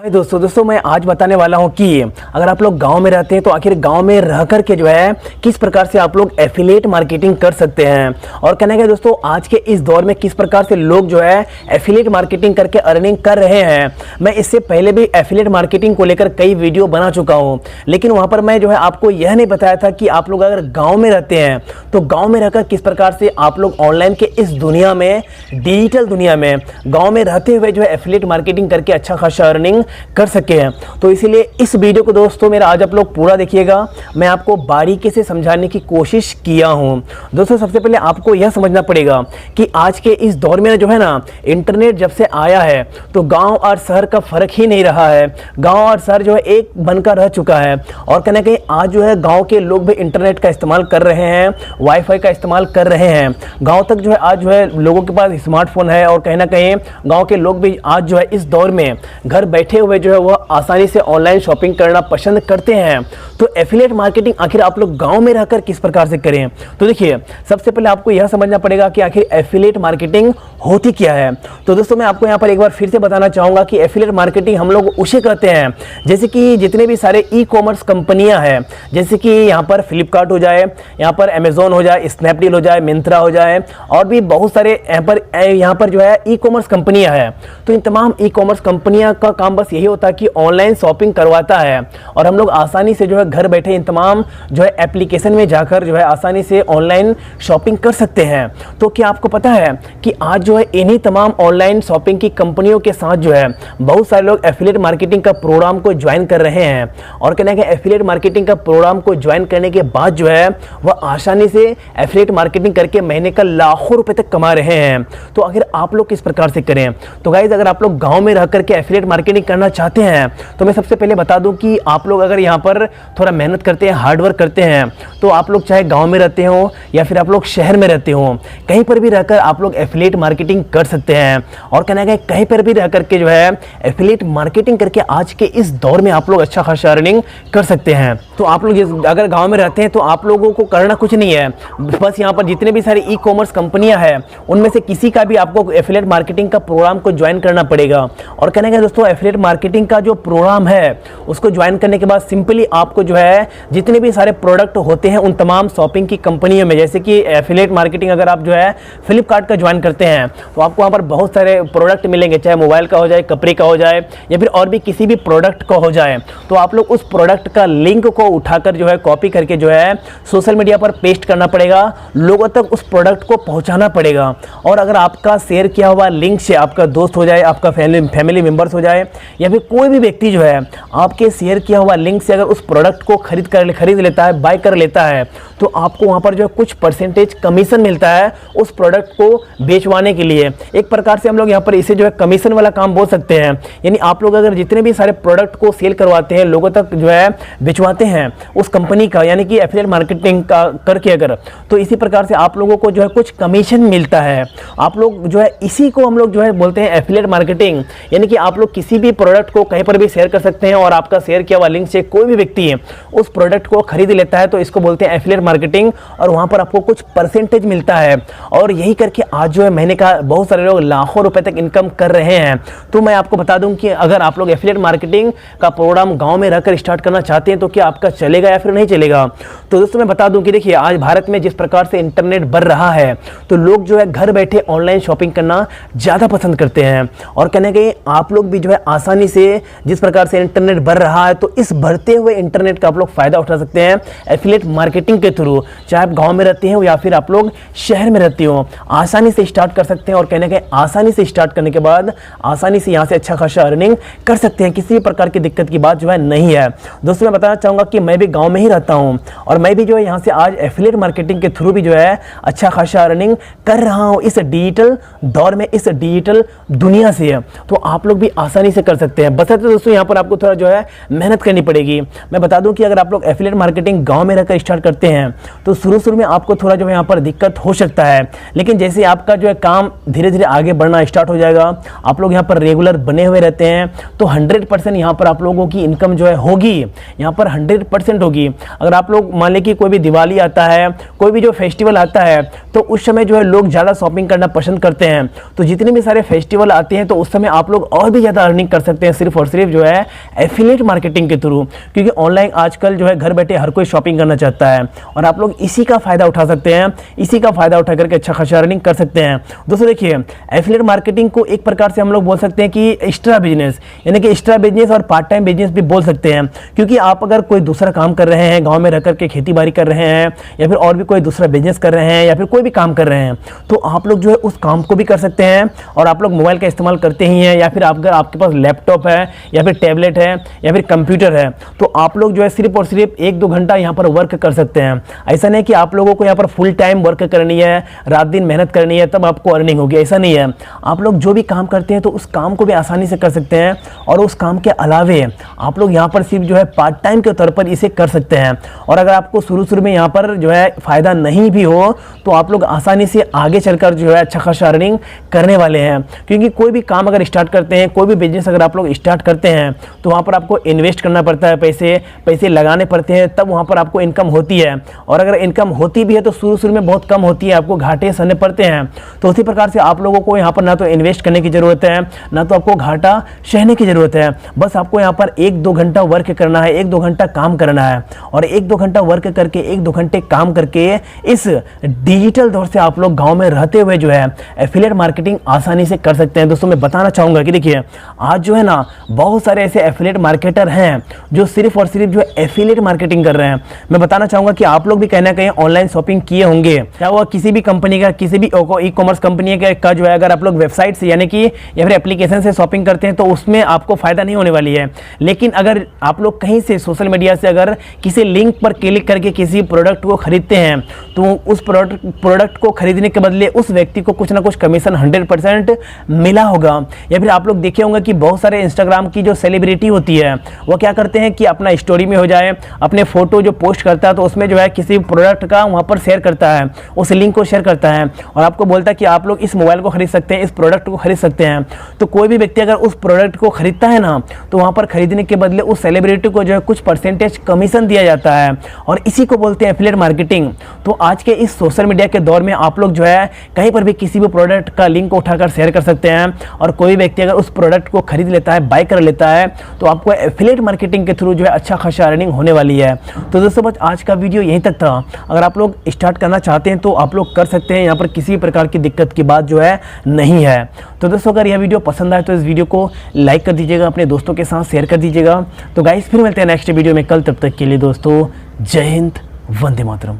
हाय दोस्तों मैं आज बताने वाला हूं कि अगर आप लोग गांव में रहते हैं तो आखिर गांव में रह कर के जो है किस प्रकार से आप लोग एफिलिएट मार्केटिंग कर सकते हैं। और कहना है दोस्तों आज के इस दौर में किस प्रकार से लोग जो है एफिलिएट मार्केटिंग करके अर्निंग कर रहे हैं। मैं इससे पहले भी एफिलिएट मार्केटिंग को लेकर कई वीडियो बना चुका हूं, लेकिन वहां पर मैं जो है आपको यह नहीं बताया था कि आप लोग अगर गाँव में रहते हैं तो गाँव में रहकर किस प्रकार से आप लोग ऑनलाइन के इस दुनिया में, डिजिटल दुनिया में गाँव में रहते हुए जो है एफिलिएट मार्केटिंग करके अच्छा खासा अर्निंग कर सके हैं। तो इसीलिए इस वीडियो को दोस्तों मेरा आज आप लोग पूरा देखिएगा। मैं आपको बारीकी से समझाने की कोशिश किया हूं। दोस्तों सबसे पहले आपको यह समझना पड़ेगा कि आज के इस दौर में जो है ना, इंटरनेट जब से आया है तो गांव और शहर का फर्क ही नहीं रहा है। गांव और शहर जो है एक बनकर रह चुका है। और कहीं ना कहीं आज जो है गाँव के लोग भी इंटरनेट का इस्तेमाल कर रहे हैं, वाईफाई का इस्तेमाल कर रहे हैं। गाँव तक जो है आज जो है लोगों के पास स्मार्टफोन है और कहीं ना कहीं गाँव के लोग भी आज जो है इस दौर में घर बैठे हुए जो है वह आसानी से ऑनलाइन शॉपिंग करना पसंद करते हैं। तो एफिलिएट मार्केटिंग आखिर आप लोग गांव में रहकर किस प्रकार से करें। तो देखिए सबसे पहले आपको यह समझना पड़ेगा कि आखिर एफिलिएट मार्केटिंग होती क्या है। तो दोस्तों मैं आपको यहां पर एक बार फिर से बताना चाहूंगा कि एफिलिएट मार्केटिंग हम लोग उसे कहते हैं जैसे कि जितने भी सारे ई कॉमर्स कंपनियां हैं, जैसे कि यहाँ पर फ्लिपकार्ट हो जाए, यहाँ पर अमेजोन हो जाए, स्नैपडील हो जाए, मिंत्रा हो जाए और भी बहुत सारे यहाँ पर जो है ई कॉमर्स कंपनियां हैं। तो इन तमाम ई कॉमर्स कंपनियां का काम बस यही होता है कि ऑनलाइन शॉपिंग करवाता है और हम लोग आसानी से जो है घर बैठे इन तमाम जो है एप्लीकेशन में जाकर जो है आसानी से ऑनलाइन शॉपिंग कर सकते हैं। तो क्या आपको पता है कि आज जो है इन्हीं तमाम ऑनलाइन शॉपिंग की कंपनियों के साथ जो है बहुत सारे लोग एफिलिएट मार्केटिंग का प्रोग्राम को ज्वाइन कर रहे हैं। और कहना है कि एफिलिएट मार्केटिंग का प्रोग्राम को ज्वाइन करने के बाद जो है वह आसानी से एफिलिएट मार्केटिंग करके महीने का लाखों रुपए तक कमा रहे हैं। तो आखिर आप लोग किस प्रकार से करें। तो गाइज अगर आप लोग गाँव में रह करके एफिलिएट मार्केटिंग करना चाहते हैं तो मैं सबसे पहले बता दूं कि आप लोग अगर यहाँ पर थोड़ा मेहनत करते हैं, हार्डवर्क करते हैं, तो आप लोग चाहे गांव में रहते हो या फिर आप लोग शहर में रहते हो, कहीं पर भी रहकर आप लोग एफिलिएट मार्केटिंग कर सकते हैं। और कहना है कहीं पर भी रह करके जो है एफिलिएट मार्केटिंग करके आज के इस दौर में आप लोग अच्छा खासा अर्निंग कर सकते हैं। तो आप लोग अगर गाँव में रहते हैं तो आप लोगों को करना कुछ नहीं है, बस यहाँ पर जितने भी सारे ई कॉमर्स कंपनियां हैं उनमें से किसी का भी आपको एफिलिएट मार्केटिंग का प्रोग्राम को ज्वाइन करना पड़ेगा। और कहना है दोस्तों एफिलिएट मार्केटिंग का जो प्रोग्राम है उसको ज्वाइन करने के बाद सिंपली आपको जो है जितने भी सारे प्रोडक्ट होते हैं उन तमाम शॉपिंग की कंपनियों में, जैसे कि एफिलिएट मार्केटिंग अगर आप जो है फ्लिपकार्ट का ज्वाइन करते हैं तो आपको वहाँ पर बहुत सारे प्रोडक्ट मिलेंगे, चाहे मोबाइल का हो जाए, कपड़े का हो जाए या फिर और भी किसी भी प्रोडक्ट का हो जाए। तो आप लोग उस प्रोडक्ट का लिंक को उठाकर जो है कॉपी करके जो है सोशल मीडिया पर पेस्ट करना पड़ेगा, लोगों तक उस प्रोडक्ट को पहुँचाना पड़ेगा। और अगर आपका शेयर किया हुआ लिंक से आपका दोस्त हो जाए, आपका फैमिली मेम्बर्स हो जाए या फिर कोई भी व्यक्ति जो है आपके शेयर किया हुआ लिंक से अगर उस प्रोडक्ट को खरीद लेता है, बाय कर लेता है, तो आपको वहां पर जो है कुछ परसेंटेज कमीशन मिलता है उस प्रोडक्ट को बेचवाने के लिए। एक प्रकार से हम लोग यहाँ पर इसे जो है कमीशन वाला काम बोल सकते हैं। यानी आप लोग अगर जितने भी सारे प्रोडक्ट को सेल करवाते हैं, लोगों तक जो है बेचवाते हैं उस कंपनी का, यानी कि एफिलिएट मार्केटिंग का करके अगर, तो इसी प्रकार से आप लोगों को जो है कुछ कमीशन मिलता है। आप लोग जो है इसी को हम लोग जो है बोलते हैं एफिलिएट मार्केटिंग। यानी कि आप लोग किसी भी प्रोडक्ट को कहीं पर भी शेयर कर सकते हैं और आपका शेयर किया हुआ लिंक से कोई भी व्यक्ति उस प्रोडक्ट को खरीद लेता है, तो इसको बोलते हैं एफिलिएट मार्केटिंग और वहां पर आपको कुछ परसेंटेज मिलता है। और यही करके आज जो है महीने का बहुत सारे लोग लाखों रुपए तक इनकम कर रहे हैं। तो मैं आपको बता दूं कि अगर आप लोग एफिलिएट मार्केटिंग का प्रोग्राम गांव में रहकर स्टार्ट करना चाहते हैं तो क्या आपका चलेगा या फिर नहीं चलेगा। तो दोस्तों मैं बता दूं कि देखिए आज भारत में जिस प्रकार से इंटरनेट बढ़ रहा है तो लोग जो है घर बैठे ऑनलाइन शॉपिंग करना ज्यादा पसंद करते हैं। और कहने के आप लोग भी जो है आसानी से जिस प्रकार से इंटरनेट बढ़ रहा है तो इस बढ़ते हुए इंटरनेट का आप लोग फायदा उठा सकते हैं एफिलिएट मार्केटिंग के थ्रू। चाहे आप गांव में रहते हो या फिर आप लोग शहर में रहते हो, आसानी से स्टार्ट कर सकते हैं। और कहने के आसानी से स्टार्ट करने के बाद आसानी से यहां से अच्छा खासा अर्निंग कर सकते हैं, किसी भी प्रकार की दिक्कत की बात जो है नहीं है। दोस्तों मैं बताना चाहूंगा कि मैं भी गांव में ही रहता हूं और मैं भी जो है यहां से आज एफिलिएट मार्केटिंग के थ्रू भी जो है अच्छा खासा अर्निंग कर रहा हूं इस डिजिटल दौर में, इस डिजिटल दुनिया से। तो आप लोग भी आसानी से कर सकते हैं, बस दोस्तों यहाँ पर आपको थोड़ा जो है मेहनत करनी पड़ेगी। मैं बता दूं कि अगर आप लोग एफिलिएट मार्केटिंग गांव में रहकर स्टार्ट करते हैं तो शुरू में आपको थोड़ा जो है यहाँ पर दिक्कत हो सकता है, लेकिन जैसे आपका जो है काम काम धीरे धीरे आगे बढ़ना स्टार्ट हो जाएगा, आप लोग यहाँ पर रेगुलर बने हुए रहते हैं तो 100% यहाँ पर आप लोगों की इनकम जो है होगी, यहाँ पर 100% होगी। अगर आप लोग मान लें कि कोई भी दिवाली आता है, कोई भी जो फेस्टिवल आता है, तो उस समय जो है लोग ज़्यादा शॉपिंग करना पसंद करते हैं। तो जितने भी सारे फेस्टिवल आते हैं तो उस समय आप लोग और भी ज़्यादा अर्निंग कर सकते हैं सिर्फ और सिर्फ जो है एफिलिएट मार्केटिंग के थ्रू, क्योंकि ऑनलाइन आजकल जो है घर बैठे हर कोई शॉपिंग करना चाहता है और आप लोग इसी का फायदा उठा सकते हैं, इसी का फायदा उठा करके अच्छा खासा अर्निंग कर सकते हैं। दोस्तों देखिए, एफिलिएट मार्केटिंग को एक प्रकार से हम लोग बोल सकते हैं कि एक्स्ट्रा बिजनेस, यानी कि एक्स्ट्रा बिजनेस और पार्ट टाइम बिजनेस भी बोल सकते हैं, क्योंकि आप अगर कोई दूसरा काम कर रहे हैं, गाँव में रह करके खेती बाड़ी कर रहे हैं या फिर और भी कोई दूसरा बिजनेस कर रहे हैं या फिर कोई भी काम कर रहे हैं, तो आप लोग जो है उस काम को भी कर सकते हैं। और आप लोग मोबाइल का इस्तेमाल करते ही हैं या फिर अगर आपके पास लैपटॉप है या फिर टैबलेट है या फिर कंप्यूटर है, तो आप लोग जो है सिर्फ और सिर्फ 1-2 घंटा यहाँ पर वर्क कर सकते हैं। ऐसा नहीं कि आप लोगों को यहाँ पर फुल टाइम वर्क करनी है, रात दिन मेहनत करनी है तब आपको अर्निंग होगी, ऐसा नहीं है। आप लोग जो भी काम करते हैं तो उस काम को भी आसानी से कर सकते हैं और उस काम के अलावे आप लोग यहाँ पर सिर्फ जो है पार्ट टाइम के तौर पर इसे कर सकते हैं। और अगर आपको शुरू में यहाँ पर जो है फ़ायदा नहीं भी हो तो आप लोग आसानी से आगे चलकर जो है अच्छा खासा अर्निंग करने वाले हैं, क्योंकि कोई भी काम अगर स्टार्ट करते हैं, कोई भी बिजनेस अगर आप लोग स्टार्ट करते हैं तो वहाँ पर आपको इन्वेस्ट करना पड़ता है, पैसे लगाने पड़ते हैं, तब वहाँ पर आपको इनकम होती है। और अगर इनकम होती भी है तो शुरू में बहुत कम होती है, आपको घाटे सहने पड़ते हैं। तो उसी प्रकार से आप लोगों को यहाँ पर ना तो इन्वेस्ट करने की ज़रूरत है, ना तो आपको घाटा सहने की ज़रूरत है। बस आपको यहाँ पर 1-2 घंटा वर्क करना है, 1-2 घंटा काम करना है और 1-2 घंटा वर्क करके 1-2 घंटे काम करके इस डिजिटल दौर से आप लोग गाँव में रहते हुए जो है एफिलिएट मार्केटिंग आसानी से कर सकते हैं। दोस्तों मैं बताना चाहूँगा कि देखिए, आज जो है ना बहुत सारे ऐसे एफिलिएट मार्केटर हैं जो सिर्फ और सिर्फ जो है एफिलिएट मार्केटिंग कर रहे हैं। मैं बताना चाहूँगा कि आप लोग भी कहीं ना कहीं ऑनलाइन शॉपिंग किए होंगे, क्या वो किसी भी कंपनी का, किसी भी ई कॉमर्स कंपनी का जो है अगर आप लोग वेबसाइट से यानी कि या फिर एप्लीकेशन से शॉपिंग करते हैं तो उसमें आपको फ़ायदा नहीं होने वाली है। लेकिन अगर आप लोग कहीं से सोशल मीडिया से अगर किसी लिंक पर क्लिक करके किसी प्रोडक्ट को खरीदते हैं तो उस प्रोडक्ट को खरीदने के बदले उस व्यक्ति को कुछ ना कुछ कमीशन 100% मिला होगा। या फिर आप लोग देखे होंगे कि बहुत सारे इंस्टाग्राम की जो सेलिब्रिटी होती है वो क्या करते हैं कि अपना स्टोरी में हो जाए, अपने फोटो जो पोस्ट करता है तो उसमें जो है किसी प्रोडक्ट का वहाँ पर शेयर करता है, उस लिंक को शेयर करता है और आपको बोलता है कि आप लोग इस मोबाइल को खरीद सकते हैं, इस प्रोडक्ट को खरीद सकते हैं। तो कोई भी व्यक्ति अगर उस प्रोडक्ट को खरीदता है ना तो वहाँ पर खरीदने के बदले उस सेलिब्रिटी को जो है कुछ परसेंटेज कमीशन दिया जाता है और इसी को बोलते हैं एफिलिएट मार्केटिंग। तो आज के इस सोशल मीडिया के दौर में आप लोग जो है कहीं पर भी किसी भी प्रोडक्ट का लिंक को उठाकर शेयर कर सकते हैं और कोई व्यक्ति अगर उस प्रोडक्ट को खरीद लेता है, बाय कर लेता है, तो आपको एफिलिएट मार्केटिंग के थ्रू जो है अच्छा खासा अर्निंग होने वाली है। तो दोस्तों बस आज का वीडियो यहीं तक था। अगर आप लोग स्टार्ट करना चाहते हैं तो आप लोग कर सकते हैं, यहाँ पर किसी प्रकार की दिक्कत की बात जो है नहीं है। तो दोस्तों अगर यह वीडियो पसंद आए तो इस वीडियो को लाइक कर दीजिएगा, अपने दोस्तों के साथ शेयर कर दीजिएगा। तो गाइस फिर मिलते हैं नेक्स्ट वीडियो में कल, तब तक के लिए दोस्तों जय हिंद, वंदे मातरम।